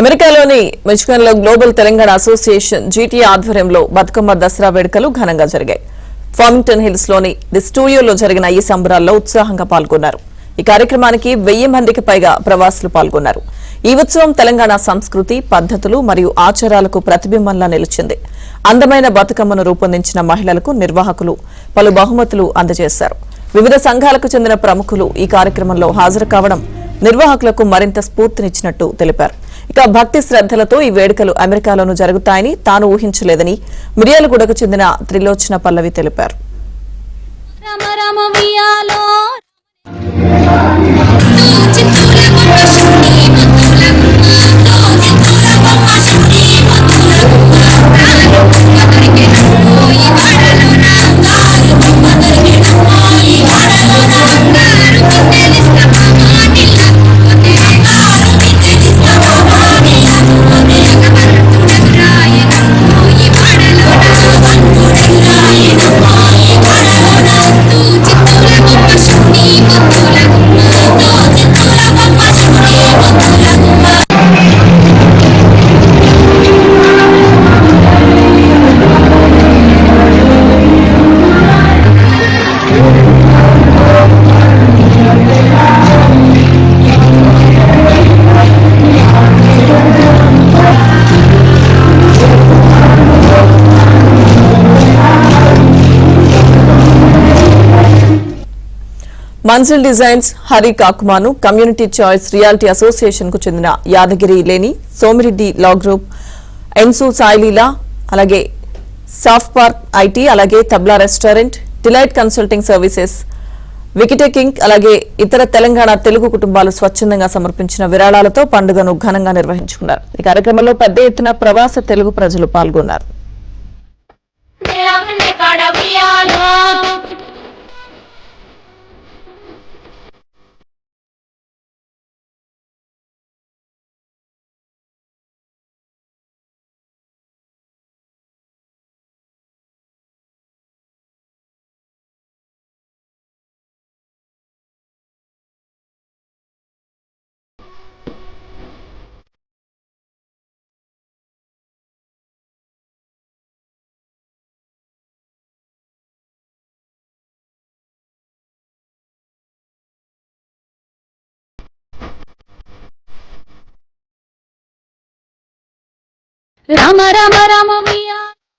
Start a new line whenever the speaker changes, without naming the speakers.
అమెరికాలోని మిచిగన్ లో global Telangana association GT ఆధ్వర్యంలో బతుకమ్మ దసరా వేడుకలు ఘనంగా జరిగాయి. ఫార్మింగ్టన్ హిల్స్ లోని ది స్టూడియోలో జరిగిన ఈ సంబరాల్లో ఉత్సాహంగా పాల్గొన్నారు. ఈ కార్యక్రమానికి 1000 మందికి పైగా ప్రవాసులు పాల్గొన్నారు. ఈ ఉత్సవం తెలంగాణ సంస్కృతి, పద్ధతులు మరియు ఆచారాలకు ప్రతిబింబంలా నిలిచింది. అందమైన బతుకమ్మను రూపొందించిన మహిళలకు నిర్వాహకులు పలు బహుమతులు అందజేశారు. వివిధ సంఘాలకు చెందిన ప్రముఖులు ఈ కార్యక్రమంలో హాజరు కావడం నిర్వాహకులకు మరింత స్ఫూర్తినిచ్చినట్టు తెలిపారు. ఇక భక్తి శ్రద్ధలతో ఈ వేడుకలు అమెరికాలోనూ జరుగుతాయని తాను ఊహించలేదని మిర్యాలగూడకు చెందిన త్రిలోచన పల్లవి తెలిపారు. Manzil designs, Hari Kakumanu, community choice reality association కు చెందిన యాదగిరి లేని, సోమిరెడ్డి లా గ్రూప్, ఎన్సు సాయిలీలా, అలాగే సాఫ్ట్ పార్క్ ఐటీ, అలాగే Tabla restaurant, delight consulting services, వికిటేకింగ్, అలాగే ఇతర తెలంగాణ తెలుగు కుటుంబాలు స్వచ్ఛందంగా సమర్పించిన విరాళాలతో పండుగను ఘనంగా నిర్వహించుకున్నారు. ఈ కార్యక్రమంలో పెద్ద ఎత్తున ప్రవాస తెలుగు ప్రజలు పాల్గొన్నారు.
రామ రామ రామ